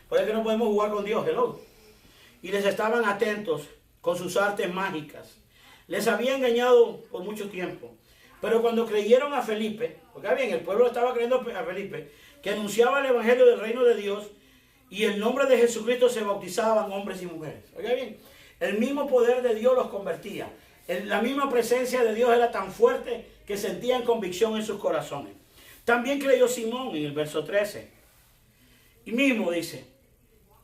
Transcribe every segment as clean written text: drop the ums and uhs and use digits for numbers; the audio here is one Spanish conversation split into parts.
Por eso que no podemos jugar con Dios, hello. Y les estaban atentos con sus artes mágicas. Les había engañado por mucho tiempo. Pero cuando creyeron a Felipe, porque bien, el pueblo estaba creyendo a Felipe, que anunciaba el evangelio del reino de Dios, y el nombre de Jesucristo se bautizaban hombres y mujeres. Oiga bien, el mismo poder de Dios los convertía. La misma presencia de Dios era tan fuerte que sentían convicción en sus corazones. También creyó Simón en el verso 13. Y mismo dice,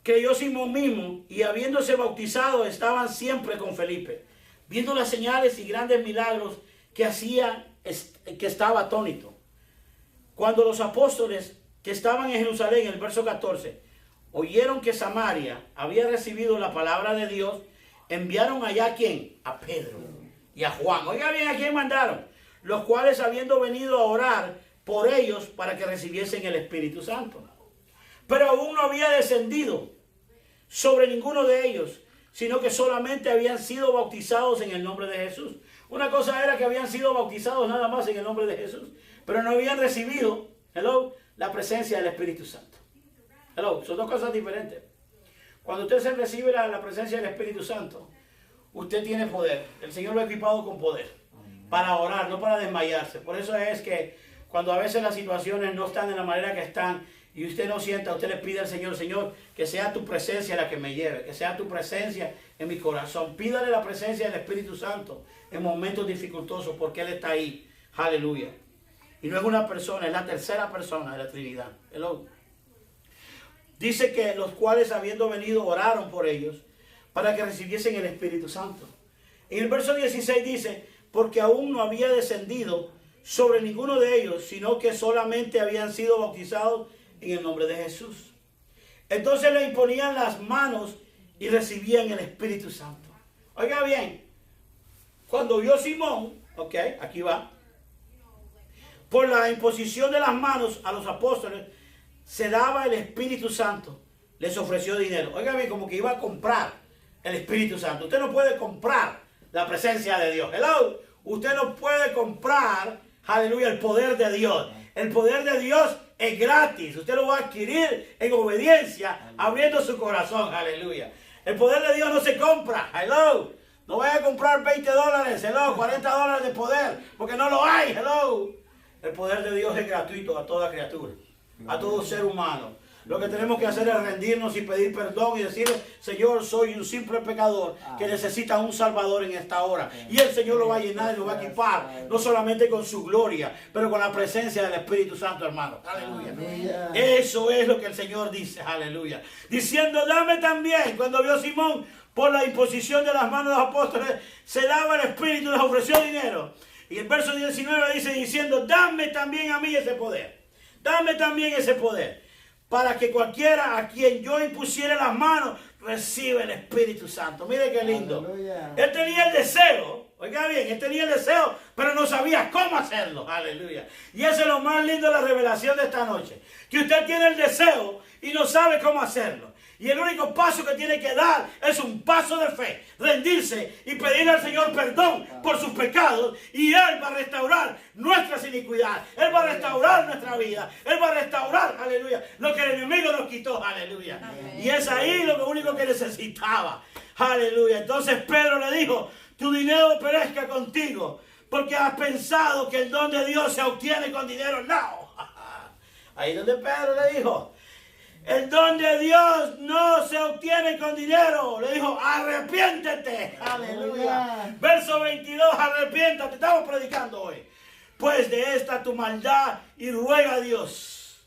creyó Simón mismo, y habiéndose bautizado estaban siempre con Felipe, viendo las señales y grandes milagros que hacía, que estaba atónito. Cuando los apóstoles que estaban en Jerusalén, en el verso 14, oyeron que Samaria había recibido la palabra de Dios, enviaron allá ¿a quién? A Pedro y a Juan. Oiga bien, ¿a quién mandaron? Los cuales habiendo venido a orar por ellos para que recibiesen el Espíritu Santo. Pero aún no había descendido sobre ninguno de ellos, sino que solamente habían sido bautizados en el nombre de Jesús. Una cosa era que habían sido bautizados nada más en el nombre de Jesús, pero no habían recibido, la presencia del Espíritu Santo. Son dos cosas diferentes. Cuando usted se recibe la presencia del Espíritu Santo, usted tiene poder. El Señor lo ha equipado con poder para orar, no para desmayarse. Por eso es que cuando a veces las situaciones no están de la manera que están y usted no sienta, usted le pide al Señor, Señor, que sea tu presencia la que me lleve, que sea tu presencia en mi corazón. Pídale la presencia del Espíritu Santo en momentos dificultosos porque Él está ahí. Aleluya. Y no es una persona, es la tercera persona de la Trinidad. Dice que los cuales habiendo venido oraron por ellos para que recibiesen el Espíritu Santo. En el verso 16 dice, porque aún no había descendido sobre ninguno de ellos, sino que solamente habían sido bautizados en el nombre de Jesús. Entonces le imponían las manos y recibían el Espíritu Santo. Oiga bien, cuando vio Simón, aquí va, por la imposición de las manos a los apóstoles, se daba el Espíritu Santo, les ofreció dinero. Oiga bien, como que iba a comprar el Espíritu Santo. Usted no puede comprar la presencia de Dios. Usted no puede comprar, aleluya, el poder de Dios. El poder de Dios es gratis. Usted lo va a adquirir en obediencia, abriendo su corazón. Aleluya. El poder de Dios no se compra. No vaya a comprar $20, $40 de poder, porque no lo hay. El poder de Dios es gratuito a toda criatura, a todo ser humano. Lo que tenemos que hacer es rendirnos y pedir perdón y decirle, Señor, soy un simple pecador que necesita un Salvador en esta hora. Y el Señor lo va a llenar y lo va a equipar, no solamente con su gloria, pero con la presencia del Espíritu Santo, hermano. Aleluya. Eso es lo que el Señor dice, aleluya. Diciendo, dame también, cuando vio Simón, por la imposición de las manos de los apóstoles, se daba el Espíritu, les ofreció dinero. Y el verso 19 dice, diciendo, dame también a mí ese poder. Dame también ese poder. Para que cualquiera a quien yo impusiera las manos reciba el Espíritu Santo. Mire qué lindo. Aleluya. Él tenía el deseo, oiga bien, él tenía el deseo, pero no sabía cómo hacerlo. Aleluya. Y eso es lo más lindo de la revelación de esta noche. Que usted tiene el deseo y no sabe cómo hacerlo. Y el único paso que tiene que dar es un paso de fe, rendirse y pedirle al Señor perdón por sus pecados, y Él va a restaurar nuestras iniquidades, Él va a restaurar nuestra vida, Él va a restaurar, aleluya, lo que el enemigo nos quitó, aleluya. Amén. Y es ahí lo único que necesitaba, aleluya. Entonces Pedro le dijo, tu dinero perezca contigo, porque has pensado que el don de Dios se obtiene con dinero. No, ahí donde Pedro le dijo, el don de Dios no se obtiene con dinero. Le dijo, arrepiéntete. Aleluya. Verso 22, arrepiéntate. Estamos predicando hoy. Pues de esta tu maldad y ruega a Dios,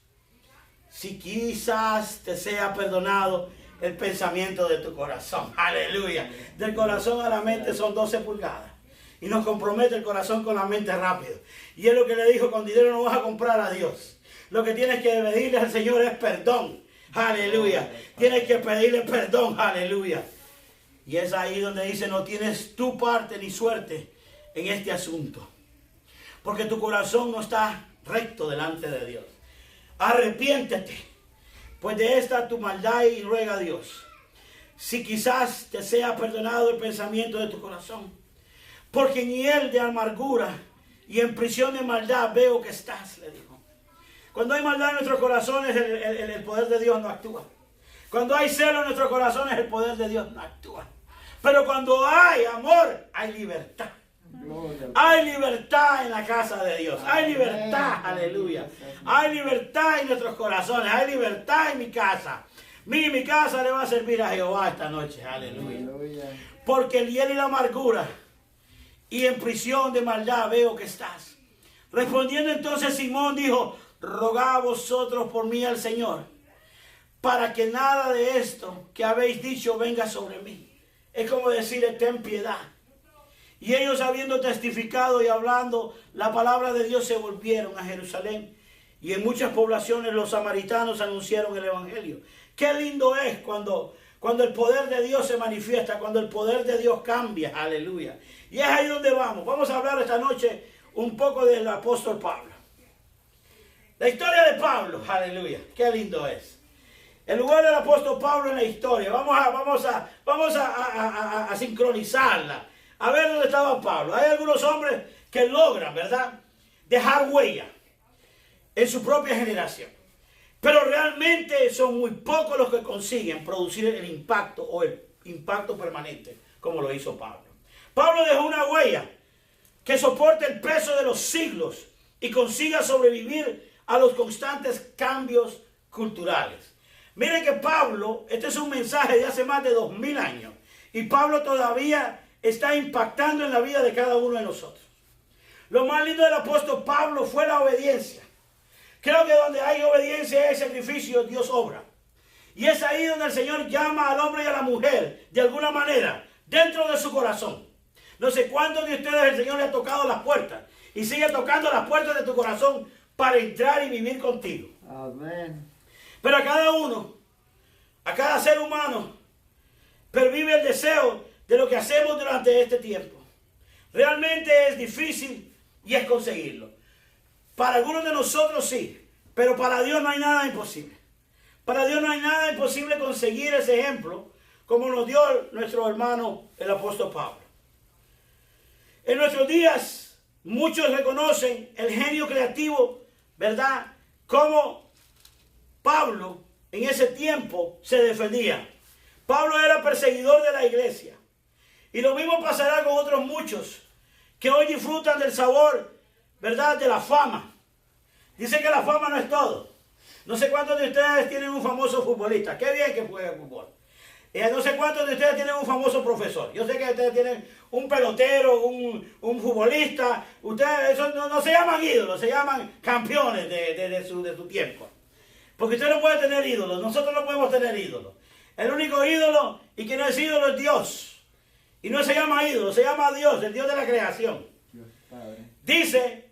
si quizás te sea perdonado el pensamiento de tu corazón. Aleluya. Del corazón a la mente son 12 pulgadas. Y nos compromete el corazón con la mente rápido. Y es lo que le dijo, con dinero no vas a comprar a Dios. Lo que tienes que pedirle al Señor es perdón. Aleluya. Tienes que pedirle perdón. Aleluya. Y es ahí donde dice, no tienes tu parte ni suerte en este asunto, porque tu corazón no está recto delante de Dios. Arrepiéntete, pues de esta tu maldad, y ruega a Dios, si quizás te sea perdonado el pensamiento de tu corazón, porque en hiel de amargura y en prisión de maldad veo que estás, le dijo. Cuando hay maldad en nuestros corazones, el poder de Dios no actúa. Cuando hay celo en nuestros corazones, el poder de Dios no actúa. Pero cuando hay amor, hay libertad. Hay libertad en la casa de Dios. Hay libertad, aleluya. Hay libertad en nuestros corazones. Hay libertad en mi casa. Mi casa le va a servir a Jehová esta noche, aleluya. Porque el hiel y la amargura y en prisión de maldad veo que estás. Respondiendo entonces Simón dijo, rogad vosotros por mí al Señor, para que nada de esto que habéis dicho venga sobre mí. Es como decirle, ten piedad. Y ellos, habiendo testificado y hablando la palabra de Dios, se volvieron a Jerusalén. Y en muchas poblaciones los samaritanos anunciaron el evangelio. Qué lindo es cuando el poder de Dios se manifiesta, cuando el poder de Dios cambia. Aleluya. Y es ahí donde vamos. Vamos a hablar esta noche un poco del apóstol Pablo. La historia de Pablo. Aleluya. Qué lindo es. El lugar del apóstol Pablo en la historia. Vamos a sincronizarla. A ver dónde estaba Pablo. Hay algunos hombres que logran, ¿verdad?, dejar huella en su propia generación. Pero realmente son muy pocos los que consiguen producir el impacto o el impacto permanente como lo hizo Pablo. Pablo dejó una huella que soporte el peso de los siglos y consiga sobrevivir a los constantes cambios culturales. Miren que Pablo, este es un mensaje de hace más de 2000 años. Y Pablo todavía está impactando en la vida de cada uno de nosotros. Lo más lindo del apóstol Pablo fue la obediencia. Creo que donde hay obediencia y hay sacrificio, Dios obra. Y es ahí donde el Señor llama al hombre y a la mujer, de alguna manera, dentro de su corazón. No sé cuántos de ustedes el Señor le ha tocado las puertas y sigue tocando las puertas de tu corazón para entrar y vivir contigo. Amén. Pero a cada uno, a cada ser humano, pervive el deseo de lo que hacemos durante este tiempo. Realmente es difícil y es conseguirlo. Para algunos de nosotros sí, pero para Dios no hay nada imposible. Para Dios no hay nada imposible conseguir ese ejemplo como nos dio nuestro hermano el apóstol Pablo. En nuestros días muchos reconocen el genio creativo, ¿verdad?, como Pablo en ese tiempo se defendía. Pablo era perseguidor de la iglesia. Y lo mismo pasará con otros muchos que hoy disfrutan del sabor, ¿verdad?, de la fama. Dicen que la fama no es todo. No sé cuántos de ustedes tienen un famoso futbolista. Qué bien que juega fútbol. No sé cuántos de ustedes tienen un famoso profesor. Yo sé que ustedes tienen un pelotero, un futbolista. Ustedes eso no se llaman ídolos, se llaman campeones de su tiempo. Porque usted no puede tener ídolos. Nosotros no podemos tener ídolos. El único ídolo y que no es ídolo es Dios. Y no se llama ídolo, se llama Dios, el Dios de la creación. Dios Padre. Dice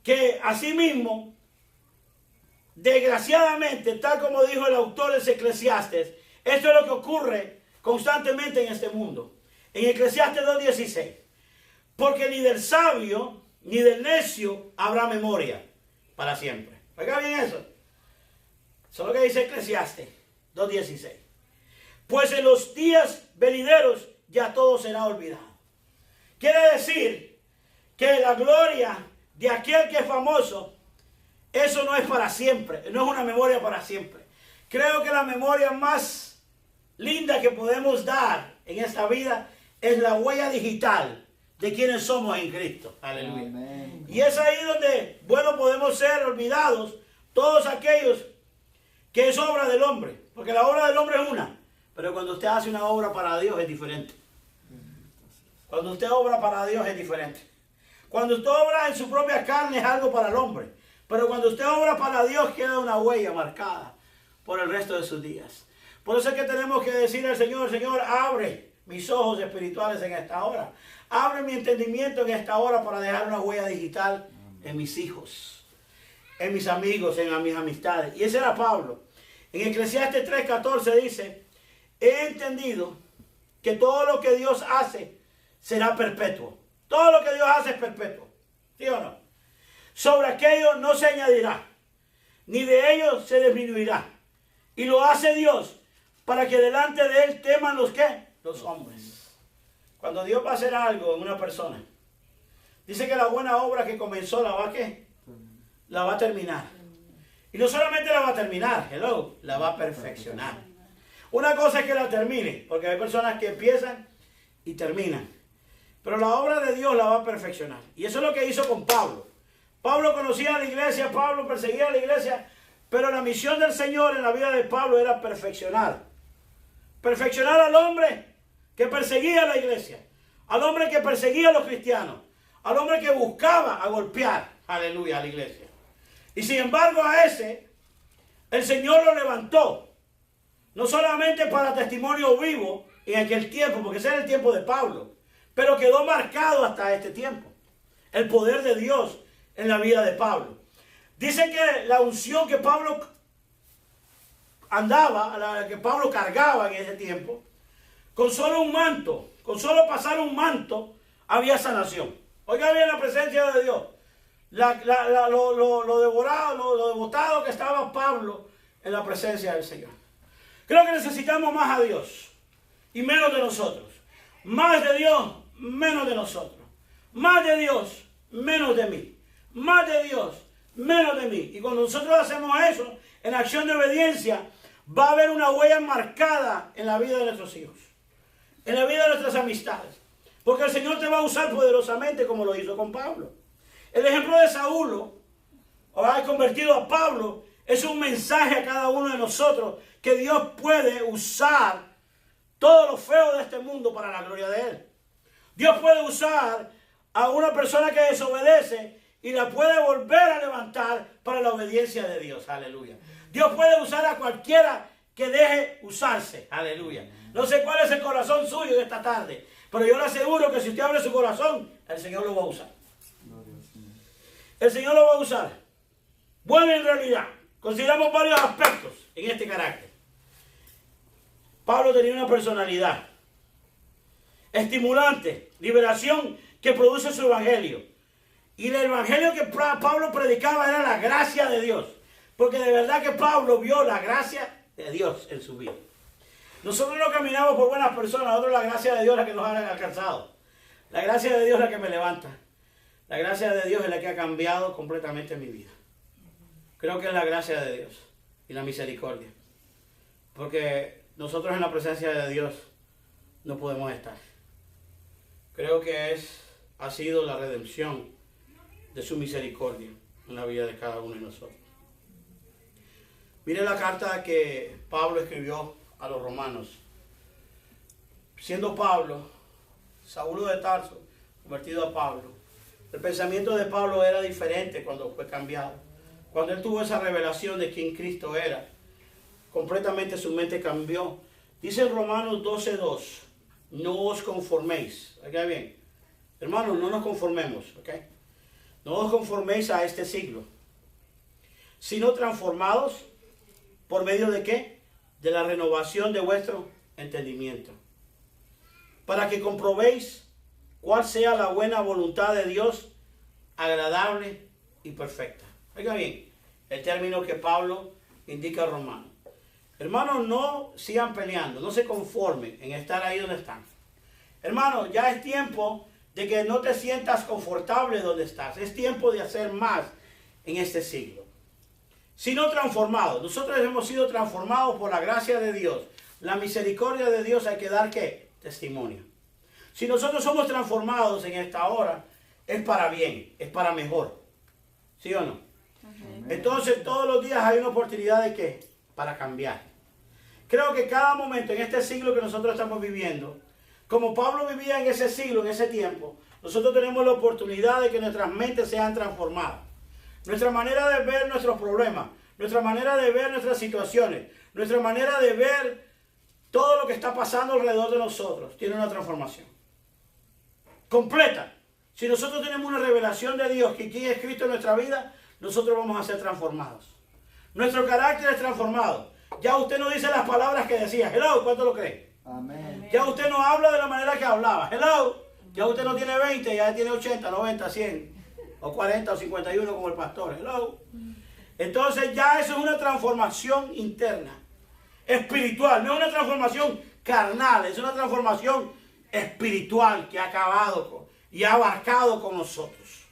que asimismo, desgraciadamente, tal como dijo el autor de Eclesiastes, esto es lo que ocurre constantemente en este mundo. En Eclesiastes 2:16. Porque ni del sabio ni del necio habrá memoria para siempre. Oiga bien eso. Eso es lo que dice Eclesiastes 2:16. Pues en los días venideros ya todo será olvidado. Quiere decir que la gloria de aquel que es famoso, eso no es para siempre, no es una memoria para siempre. Creo que la memoria más linda que podemos dar en esta vida es la huella digital de quienes somos en Cristo. Aleluya. Amén. Y es ahí donde, bueno, podemos ser olvidados todos aquellos que es obra del hombre. Porque la obra del hombre es una. Pero cuando usted hace una obra para Dios es diferente. Cuando usted obra para Dios es diferente. Cuando usted obra en su propia carne es algo para el hombre. Pero cuando usted obra para Dios queda una huella marcada por el resto de sus días. Por eso es que tenemos que decirle al Señor, Señor, abre mis ojos espirituales en esta hora. Abre mi entendimiento en esta hora para dejar una huella digital en mis hijos, en mis amigos, en mis amistades. Y ese era Pablo. En Eclesiastes 3:14 dice, he entendido que todo lo que Dios hace será perpetuo. Todo lo que Dios hace es perpetuo. ¿Sí o no? Sobre aquello no se añadirá, ni de ellos se disminuirá. Y lo hace Dios para que delante de Él teman los ¿qué? Los hombres. Cuando Dios va a hacer algo en una persona, dice que la buena obra que comenzó la va a ¿qué? La va a terminar. Y no solamente la va a terminar, la va a perfeccionar. Una cosa es que la termine, porque hay personas que empiezan y terminan. Pero la obra de Dios la va a perfeccionar. Y eso es lo que hizo con Pablo. Pablo conocía a la iglesia, Pablo perseguía a la iglesia, pero la misión del Señor en la vida de Pablo era perfeccionar. Perfeccionar al hombre que perseguía a la iglesia, al hombre que perseguía a los cristianos, al hombre que buscaba a golpear, aleluya, a la iglesia. Y sin embargo a ese, el Señor lo levantó. No solamente para testimonio vivo en aquel tiempo, porque ese era el tiempo de Pablo, pero quedó marcado hasta este tiempo. El poder de Dios en la vida de Pablo. Dice que la unción que Pablo andaba, la que Pablo cargaba en ese tiempo, con solo un manto, con solo pasar un manto, había sanación. Oiga bien la presencia de Dios. Lo devorado, lo devotado que estaba Pablo en la presencia del Señor. Creo que necesitamos más a Dios y menos de nosotros. Más de Dios, menos de nosotros. Más de Dios, menos de mí. Más de Dios, menos de mí. Y cuando nosotros hacemos eso, en acción de obediencia, va a haber una huella marcada en la vida de nuestros hijos, en la vida de nuestras amistades. Porque el Señor te va a usar poderosamente como lo hizo con Pablo. El ejemplo de Saulo, ahora convertido a Pablo, es un mensaje a cada uno de nosotros que Dios puede usar todo lo feo de este mundo para la gloria de Él. Dios puede usar a una persona que desobedece y la puede volver a levantar para la obediencia de Dios. Aleluya. Dios puede usar a cualquiera que deje usarse. Aleluya. No sé cuál es el corazón suyo de esta tarde, pero yo le aseguro que si usted abre su corazón, el Señor lo va a usar. El Señor lo va a usar. Bueno, en realidad, consideramos varios aspectos en este carácter. Pablo tenía una personalidad estimulante, liberación que produce su evangelio. Y el evangelio que Pablo predicaba era la gracia de Dios. Porque de verdad que Pablo vio la gracia de Dios en su vida. Nosotros no caminamos por buenas personas, nosotros la gracia de Dios es la que nos ha alcanzado. La gracia de Dios es la que me levanta. La gracia de Dios es la que ha cambiado completamente mi vida. Creo que es la gracia de Dios y la misericordia. Porque nosotros en la presencia de Dios no podemos estar. Creo que ha sido la redención de su misericordia en la vida de cada uno de nosotros. Mire la carta que Pablo escribió a los romanos. Siendo Pablo, Saulo de Tarso, convertido a Pablo, el pensamiento de Pablo era diferente cuando fue cambiado. Cuando él tuvo esa revelación de quién Cristo era, completamente su mente cambió. Dice en Romanos 12:2, no os conforméis. Oiga bien, hermanos, no nos conformemos, ¿ok? No os conforméis a este siglo, sino transformados por medio de ¿qué? De la renovación de vuestro entendimiento, para que comprobéis cuál sea la buena voluntad de Dios, agradable y perfecta. Oiga bien, el término que Pablo indica a Romanos. Hermanos, no sigan peleando, no se conformen en estar ahí donde están. Hermanos, ya es tiempo de que no te sientas confortable donde estás. Es tiempo de hacer más en este siglo. Sino transformados. Nosotros hemos sido transformados por la gracia de Dios. La misericordia de Dios hay que dar ¿qué? Testimonio. Si nosotros somos transformados en esta hora, es para bien, es para mejor. ¿Sí o no? Entonces todos los días hay una oportunidad de ¿qué? Para cambiar. Creo que cada momento en este siglo que nosotros estamos viviendo, como Pablo vivía en ese siglo, en ese tiempo, nosotros tenemos la oportunidad de que nuestras mentes sean transformadas. Nuestra manera de ver nuestros problemas, nuestra manera de ver nuestras situaciones, nuestra manera de ver todo lo que está pasando alrededor de nosotros, tiene una transformación completa. Si nosotros tenemos una revelación de Dios, que quién es Cristo en nuestra vida, nosotros vamos a ser transformados. Nuestro carácter es transformado. Ya usted no dice las palabras que decía. Hello, ¿cuánto lo cree? Amén. Ya usted no habla de la manera que hablaba. Hello, ya usted no tiene 20, ya tiene 80, 90, 100, o 40 o 51 como el pastor. Hello. Entonces ya eso es una transformación interna, espiritual. No es una transformación carnal, es una transformación espiritual que ha acabado con, y ha abarcado con nosotros.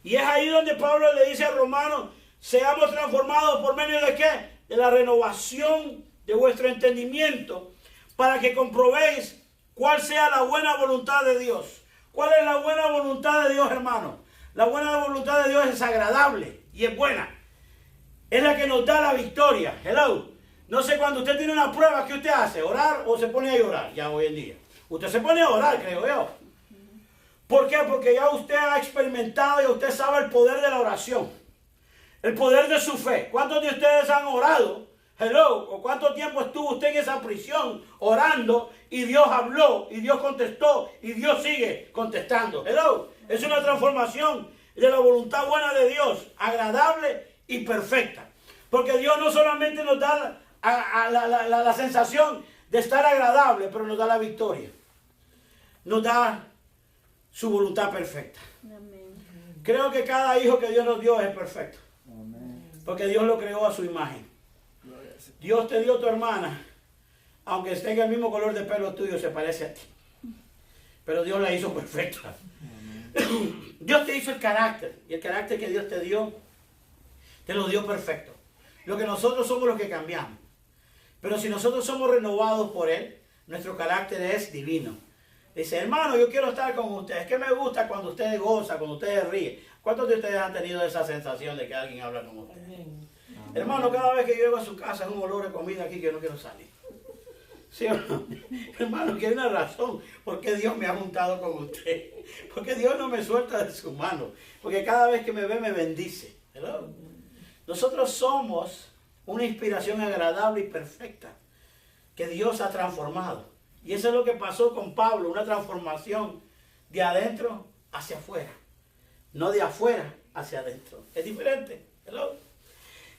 Y es ahí donde Pablo le dice a Romanos, seamos transformados por medio de ¿qué? De la renovación de vuestro entendimiento, para que comprobéis cuál sea la buena voluntad de Dios. ¿Cuál es la buena voluntad de Dios, hermano? La buena voluntad de Dios es agradable y es buena. Es la que nos da la victoria. Hello. No sé, cuando usted tiene una prueba, ¿qué usted hace? ¿Orar o se pone a llorar? Ya hoy en día. Usted se pone a orar, creo yo. ¿Por qué? Porque ya usted ha experimentado y usted sabe el poder de la oración. El poder de su fe. ¿Cuántos de ustedes han orado? Hello, ¿o cuánto tiempo estuvo usted en esa prisión orando y Dios habló y Dios contestó y Dios sigue contestando? Hello, es una transformación de la voluntad buena de Dios, agradable y perfecta. Porque Dios no solamente nos da la sensación de estar agradable, pero nos da la victoria. Nos da su voluntad perfecta. Amén. Creo que cada hijo que Dios nos dio es perfecto. Amén. Porque Dios lo creó a su imagen. Dios te dio tu hermana, aunque tenga el mismo color de pelo tuyo, se parece a ti. Pero Dios la hizo perfecta. Dios te hizo el carácter, y el carácter que Dios te dio, te lo dio perfecto. Lo que nosotros somos los que cambiamos. Pero si nosotros somos renovados por Él, nuestro carácter es divino. Dice, hermano, yo quiero estar con ustedes. Es que me gusta cuando ustedes gozan, cuando ustedes ríen. ¿Cuántos de ustedes han tenido esa sensación de que alguien habla con ustedes? Amén. Hermano, cada vez que yo llego a su casa es un olor de comida aquí que yo no quiero salir. ¿Sí o no? Hermano, que hay una razón por qué Dios me ha juntado con usted. Porque Dios no me suelta de su mano. Porque cada vez que me ve, me bendice. ¿Hello? Nosotros somos una inspiración agradable y perfecta que Dios ha transformado. Y eso es lo que pasó con Pablo, una transformación de adentro hacia afuera. No de afuera hacia adentro. Es diferente. ¿Hello?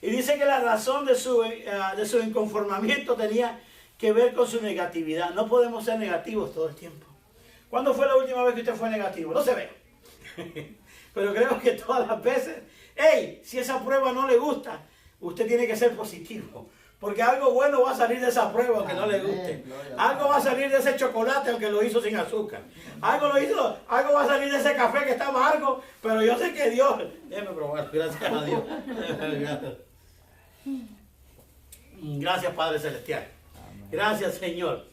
Y dice que la razón de su inconformamiento tenía que ver con su negatividad. No podemos ser negativos todo el tiempo. ¿Cuándo fue la última vez que usted fue negativo? No se ve. Pero creo que todas las veces, hey, si esa prueba no le gusta, usted tiene que ser positivo. Porque algo bueno va a salir de esa prueba aunque no le guste. Algo va a salir de ese chocolate aunque lo hizo sin azúcar. Algo va a salir de ese café que está amargo, pero yo sé que Dios... Déjeme probar, gracias a Dios. Gracias, Padre Celestial. Gracias, Señor.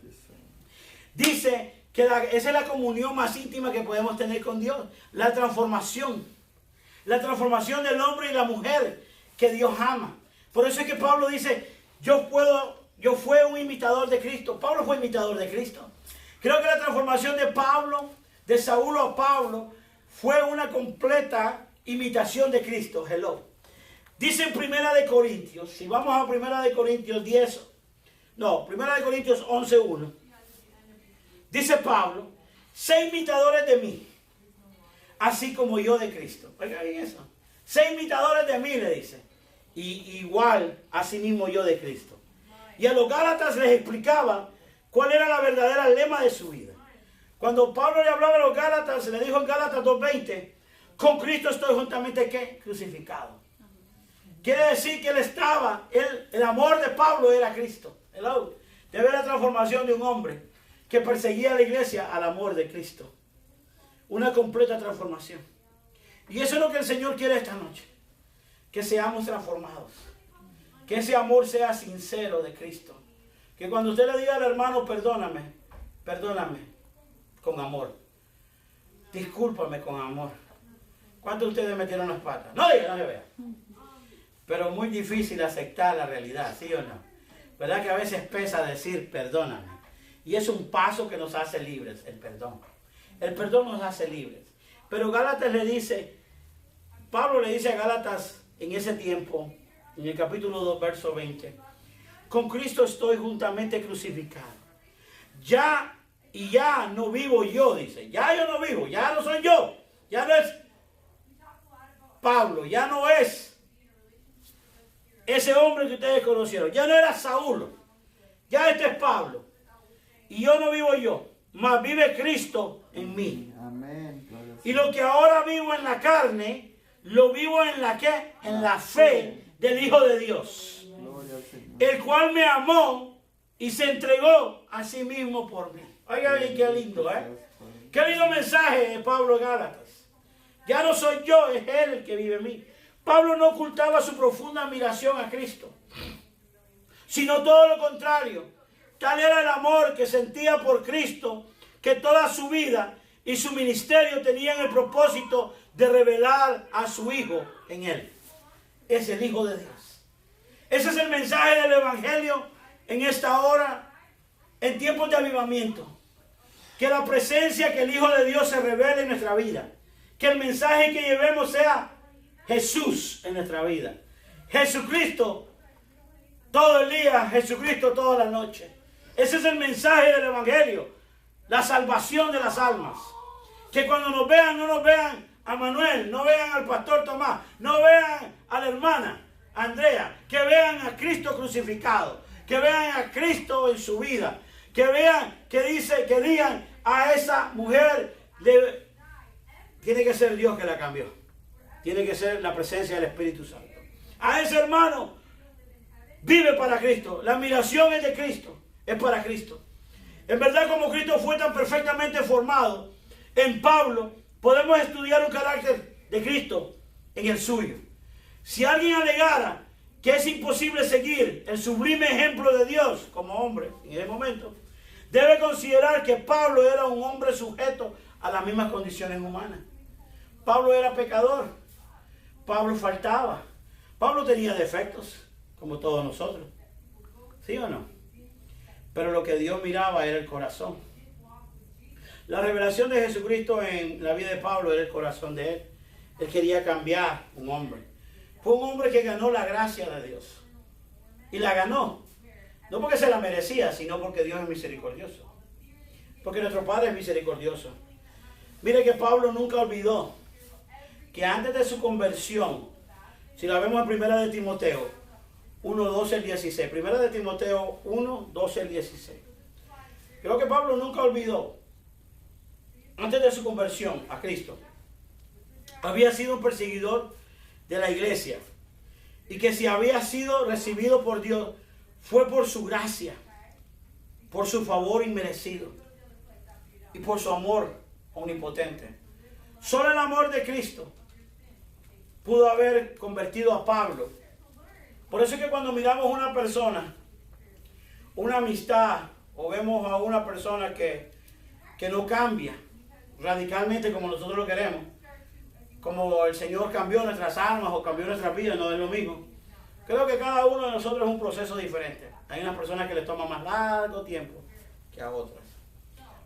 Dice que esa es la comunión más íntima que podemos tener con Dios. La transformación. La transformación del hombre y la mujer que Dios ama. Por eso es que Pablo dice, yo fui un imitador de Cristo. Pablo fue imitador de Cristo. Creo que la transformación de Pablo, de Saulo a Pablo, fue una completa imitación de Cristo. Hello. Dice en Primera de Corintios, si vamos a Primera de Corintios 11:1, dice Pablo, sé imitadores de mí, así como yo de Cristo. Oiga bien eso. Sé imitadores de mí, le dice, y igual, así mismo yo de Cristo. Y a los Gálatas les explicaba cuál era la verdadera lema de su vida. Cuando Pablo le hablaba a los Gálatas, le dijo en Gálatas 2:20, con Cristo estoy juntamente, ¿qué? Crucificado. Quiere decir que el amor de Pablo era Cristo. Hello. Debe la transformación de un hombre que perseguía a la iglesia al amor de Cristo. Una completa transformación. Y eso es lo que el Señor quiere esta noche. Que seamos transformados. Que ese amor sea sincero de Cristo. Que cuando usted le diga al hermano, perdóname con amor. Discúlpame con amor. ¿Cuántos de ustedes metieron las patas? No diga, no se vea. Pero muy difícil aceptar la realidad, ¿sí o no? ¿Verdad que a veces pesa decir perdóname? Y es un paso que nos hace libres, el perdón. El perdón nos hace libres. Pero Gálatas Pablo le dice a Gálatas en ese tiempo, en el capítulo 2, verso 20, con Cristo estoy juntamente crucificado. Ya no vivo yo, dice. Ya yo no vivo, ya no soy yo. Ya no es Pablo, ya no es ese hombre que ustedes conocieron. Ya no era Saulo. Ya este es Pablo. Y yo no vivo yo, mas vive Cristo en mí. Amén. Y lo que ahora vivo en la carne, lo vivo en la ¿qué? En la fe del Hijo de Dios. El cual me amó y se entregó a sí mismo por mí. Oigan bien, qué lindo, ¿eh? Qué lindo mensaje de Pablo Gálatas. Ya no soy yo, es Él el que vive en mí. Pablo no ocultaba su profunda admiración a Cristo. sino todo lo contrario. Tal era el amor que sentía por Cristo, que toda su vida y su ministerio tenían el propósito de revelar a su Hijo en él. Es el Hijo de Dios. Ese es el mensaje del Evangelio en esta hora, en tiempos de avivamiento. Que la presencia, que el Hijo de Dios se revele en nuestra vida. Que el mensaje que llevemos sea Jesús en nuestra vida. Jesucristo todo el día, Jesucristo toda la noche. Ese es el mensaje del Evangelio. La salvación de las almas. Que cuando nos vean, no nos vean a Manuel, no vean al pastor Tomás, no vean a la hermana Andrea, que vean a Cristo crucificado, que vean a Cristo en su vida, que vean, que digan a esa mujer, tiene que ser Dios que la cambió, tiene que ser la presencia del Espíritu Santo. A ese hermano, vive para Cristo, la admiración es de Cristo, es para Cristo. En verdad, como Cristo fue tan perfectamente formado en Pablo, podemos estudiar un carácter de Cristo en el suyo. Si alguien alegara que es imposible seguir el sublime ejemplo de Dios como hombre en ese momento, debe considerar que Pablo era un hombre sujeto a las mismas condiciones humanas. Pablo era pecador. Pablo faltaba. Pablo tenía defectos, como todos nosotros. ¿Sí o no? Pero lo que Dios miraba era el corazón. La revelación de Jesucristo en la vida de Pablo era el corazón de él. Él quería cambiar un hombre. Fue un hombre que ganó la gracia de Dios. Y la ganó. No porque se la merecía, sino porque Dios es misericordioso. Porque nuestro Padre es misericordioso. Mire que Pablo nunca olvidó que antes de su conversión, si la vemos en 1 de Timoteo 1, 12 al 16. 1 de Timoteo 1, 12 al 16. Creo que Pablo nunca olvidó, antes de su conversión a Cristo, había sido un perseguidor de la iglesia. Y que si había sido recibido por Dios, fue por su gracia, por su favor inmerecido y por su amor omnipotente. Solo el amor de Cristo pudo haber convertido a Pablo. Por eso es que cuando miramos a una persona, una amistad, o vemos a una persona que no cambia radicalmente como nosotros lo queremos, como el Señor cambió nuestras almas o cambió nuestras vidas, no es lo mismo. Creo que cada uno de nosotros es un proceso diferente. Hay unas personas que les toma más largo tiempo que a otras.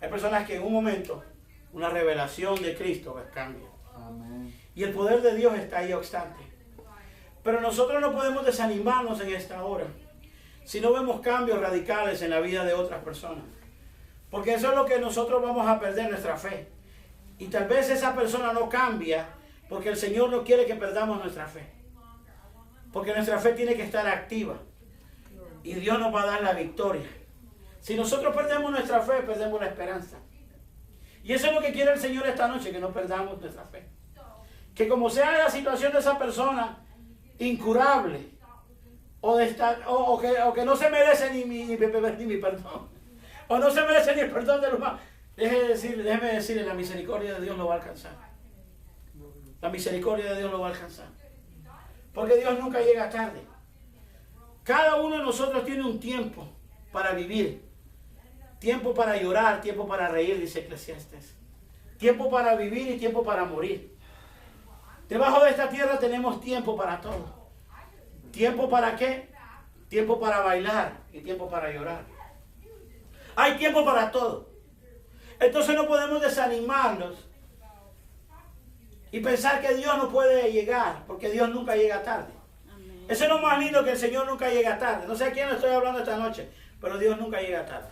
Hay personas que en un momento, una revelación de Cristo les cambia. Amén. Y el poder de Dios está ahí obstante. Pero nosotros no podemos desanimarnos en esta hora si no vemos cambios radicales en la vida de otras personas. Porque eso es lo que nosotros vamos a perder, nuestra fe. Y tal vez esa persona no cambia porque el Señor no quiere que perdamos nuestra fe. Porque nuestra fe tiene que estar activa. Y Dios nos va a dar la victoria. Si nosotros perdemos nuestra fe, perdemos la esperanza. Y eso es lo que quiere el Señor esta noche, que no perdamos nuestra fe. Que como sea la situación de esa persona, incurable, o que no se merece ni mi perdón, o no se merece ni el perdón de los demás, déjeme decirle, la misericordia de Dios lo va a alcanzar. La misericordia de Dios lo va a alcanzar. Porque Dios nunca llega tarde. Cada uno de nosotros tiene un tiempo para vivir. Tiempo para llorar, tiempo para reír, dice Eclesiastes. Tiempo para vivir y tiempo para morir. Debajo de esta tierra tenemos tiempo para todo. ¿Tiempo para qué? Tiempo para bailar y tiempo para llorar. Hay tiempo para todo. Entonces no podemos desanimarnos y pensar que Dios no puede llegar, porque Dios nunca llega tarde. Amén. Eso es lo más lindo, que el Señor nunca llega tarde. No sé a quién le estoy hablando esta noche, pero Dios nunca llega tarde.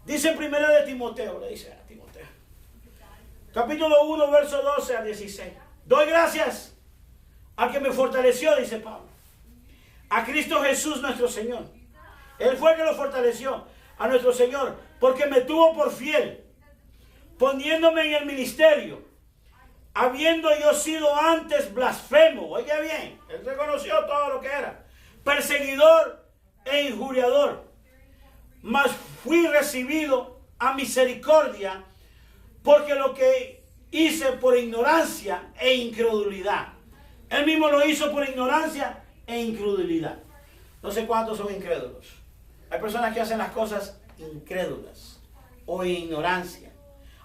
Dice en 1 de Timoteo, le dice a Timoteo, capítulo 1, verso 12 al 16. Doy gracias al que me fortaleció, dice Pablo, a Cristo Jesús nuestro Señor. Él fue el que lo fortaleció, a nuestro Señor, porque me tuvo por fiel, poniéndome en el ministerio, habiendo yo sido antes blasfemo. Oiga bien, él reconoció todo lo que era, perseguidor e injuriador, mas fui recibido a misericordia, porque lo que hice por ignorancia e incredulidad. Él mismo lo hizo por ignorancia e incredulidad. No sé cuántos son incrédulos. Hay personas que hacen las cosas incrédulas o en ignorancia.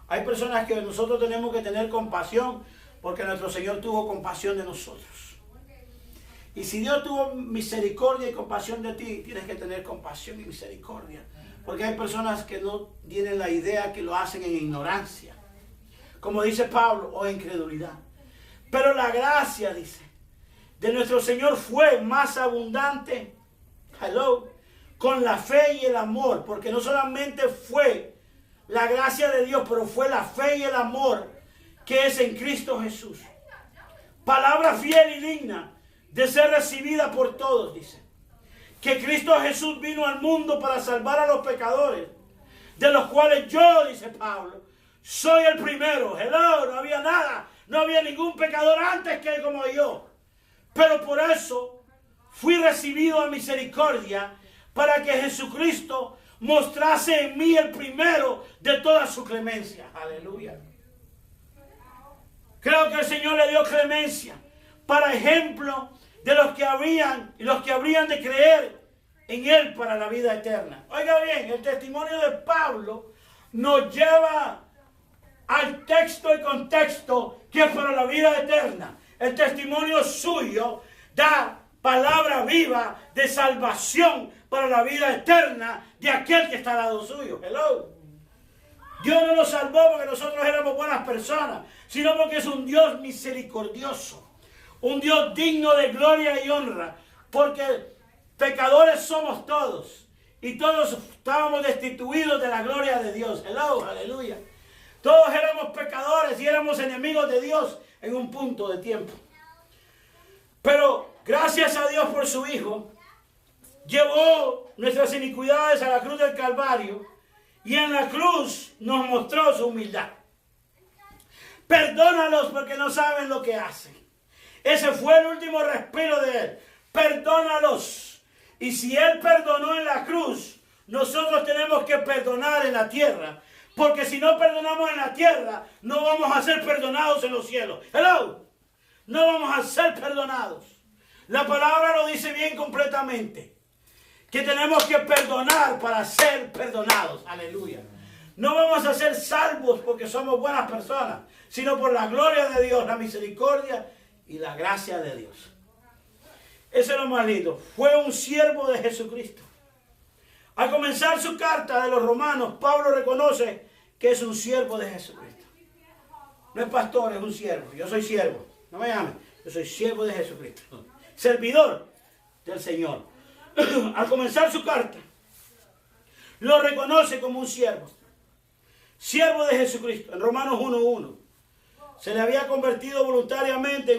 Hay personas que nosotros tenemos que tener compasión porque nuestro Señor tuvo compasión de nosotros. Y si Dios tuvo misericordia y compasión de ti, tienes que tener compasión y misericordia. Porque hay personas que no tienen la idea, que lo hacen en ignorancia. Como dice Pablo, o incredulidad. Pero la gracia, dice, de nuestro Señor fue más abundante, con la fe y el amor. Porque no solamente fue la gracia de Dios, pero fue la fe y el amor que es en Cristo Jesús. Palabra fiel y digna de ser recibida por todos, dice. Que Cristo Jesús vino al mundo para salvar a los pecadores, de los cuales yo, dice Pablo, soy el primero. No había nada, no había ningún pecador antes que él como yo. Pero por eso fui recibido a misericordia, para que Jesucristo mostrase en mí el primero de toda su clemencia. Aleluya. Creo que el Señor le dio clemencia para ejemplo de los que habrían de creer en Él para la vida eterna. Oiga bien, el testimonio de Pablo nos lleva al texto y contexto que es para la vida eterna. El testimonio suyo da palabra viva de salvación para la vida eterna de aquel que está al lado suyo. Dios no nos salvó porque nosotros éramos buenas personas, sino porque es un Dios misericordioso. Un Dios digno de gloria y honra, porque pecadores somos todos y todos estábamos destituidos de la gloria de Dios. Aleluya. Todos éramos pecadores y éramos enemigos de Dios en un punto de tiempo. Pero gracias a Dios por su Hijo, llevó nuestras iniquidades a la cruz del Calvario y en la cruz nos mostró su humildad. Perdónalos porque no saben lo que hacen. Ese fue el último respiro de Él. Perdónalos. Y si Él perdonó en la cruz, nosotros tenemos que perdonar en la tierra. Porque si no perdonamos en la tierra, no vamos a ser perdonados en los cielos. No vamos a ser perdonados. La palabra lo dice bien completamente. Que tenemos que perdonar para ser perdonados. Aleluya. No vamos a ser salvos porque somos buenas personas, sino por la gloria de Dios, la misericordia y la gracia de Dios. Eso es lo más lindo. Fue un siervo de Jesucristo. Al comenzar su carta de los Romanos, Pablo reconoce que es un siervo de Jesucristo. No es pastor, es un siervo. Yo soy siervo. No me llamen. Yo soy siervo de Jesucristo. Servidor del Señor. Al comenzar su carta, lo reconoce como un siervo. Siervo de Jesucristo. En Romanos 1:1. Se le había convertido voluntariamente en